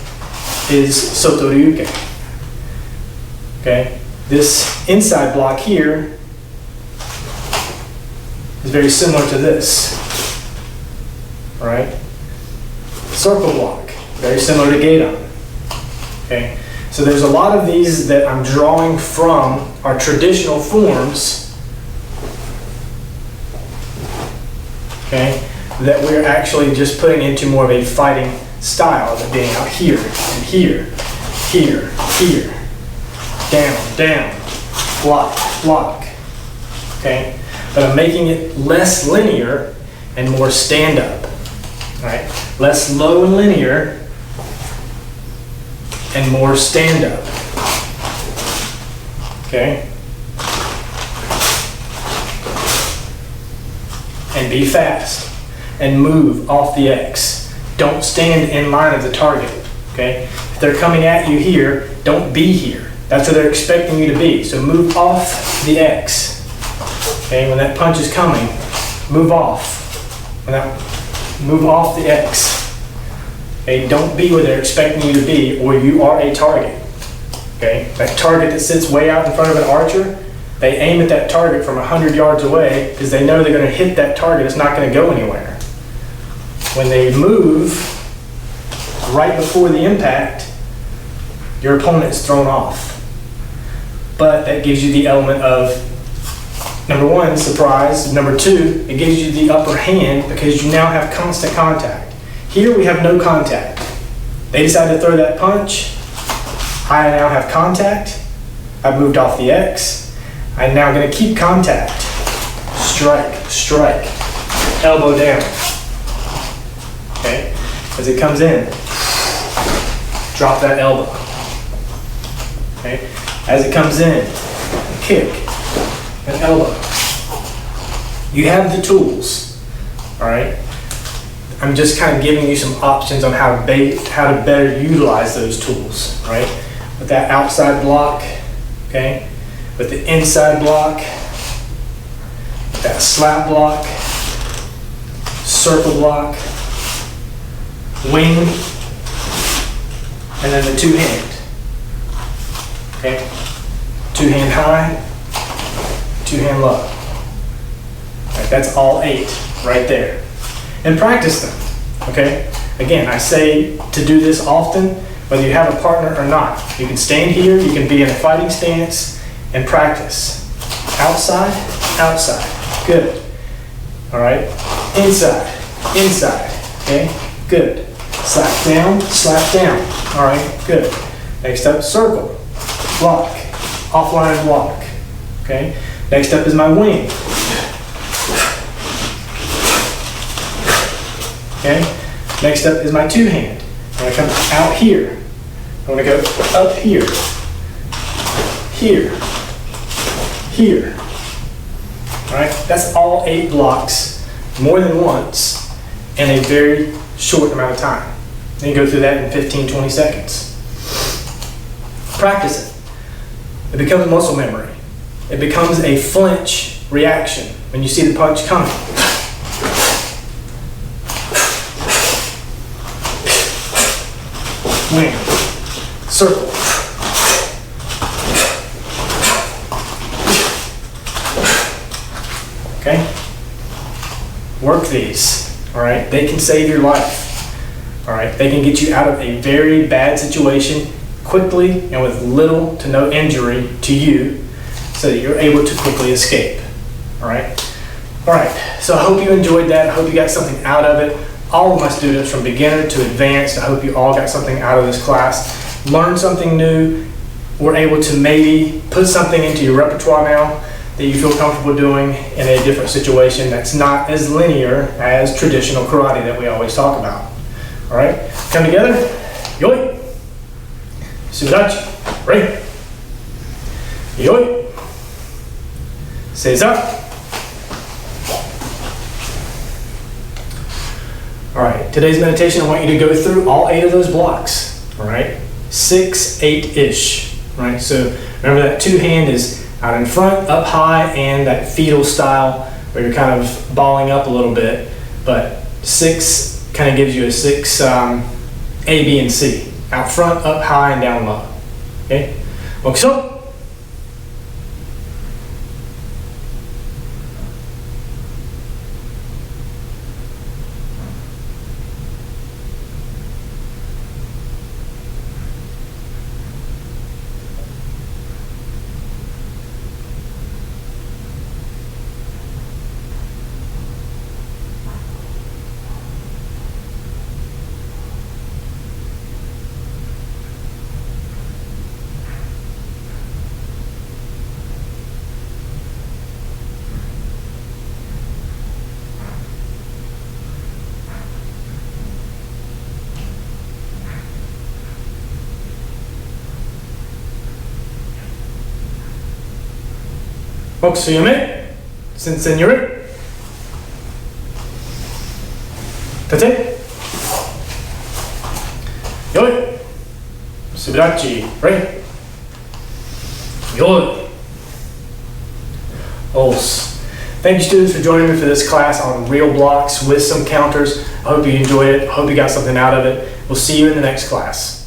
Speaker 1: is Sotoryuken. Okay, this inside block here is very similar to this. All right, circle block, very similar to Gaidon. Okay, so there's a lot of these that I'm drawing from our traditional forms. Okay, that we're actually just putting into more of a fighting style of it being out here and here, here, here, down, down, block, block. Okay, but I'm making it less linear and more stand up. Right, less low and linear and more stand up. Okay, and be fast and move off the X. Don't stand in line of the target. Okay, if they're coming at you here, don't be here. That's where they're expecting you to be. So move off the X. Okay, when that punch is coming, move off. Move off the X. Okay, don't be where they're expecting you to be, or you are a target. Okay, that target that sits way out in front of an archer, they aim at that target from 100 yards away because they know they're going to hit that target. It's not going to go anywhere. When they move right before the impact, your opponent is thrown off. But that gives you the element of, number one, surprise. Number two, it gives you the upper hand because you now have constant contact. Here we have no contact. They decided to throw that punch. I now have contact. I've moved off the X. I'm now going to keep contact. Strike, strike, elbow down. Okay, as it comes in, drop that elbow. Okay, as it comes in, kick, an elbow. You have the tools, all right? I'm just kind of giving you some options on how to better utilize those tools, right? With that outside block, okay? With the inside block, that slap block, circle block, wing, and then the two hand, okay? Two hand high, two hand low. All right, that's all 8 right there. And practice them, okay? Again, I say to do this often, whether you have a partner or not. You can stand here, you can be in a fighting stance and practice. Outside, outside, good. All right, inside, inside, okay, good. Slap down, all right, good. Next up, circle, block, offline block, okay? Next up is my wing. Okay, next up is my two hand. I'm going to come out here. I'm going to go up here, here, here. All right, that's all 8 blocks, more than once, in a very short amount of time. Then you go through that in 15, 20 seconds. Practice it. It becomes muscle memory. It becomes a flinch reaction when you see the punch coming. Wing, circle, okay? Work these, all right? They can save your life, all right? They can get you out of a very bad situation quickly and with little to no injury to you so that you're able to quickly escape, all right? All right, so I hope you enjoyed that. I hope you got something out of it. All of my students from beginner to advanced, I hope you all got something out of this class. Learned something new. We're able to maybe put something into your repertoire now that you feel comfortable doing in a different situation that's not as linear as traditional karate that we always talk about. All right, come together. Yoi. Sudachi. Right. Yoi. Seiza. All right, today's meditation, I want you to go through all 8 of those blocks, all right? 6, 8-ish, right? So remember that 2-hand is out in front, up high, and that fetal style where you're kind of balling up a little bit, but 6 kind of gives you a 6 A, B, and C. Out front, up high, and down low, okay? Mokuso. Mokusuyame, Sensenure, Tate, Yoi, Subirachi, right? Yoi, Os. Thank you, students, for joining me for this class on real blocks with some counters. I hope you enjoyed it. I hope you got something out of it. We'll see you in the next class.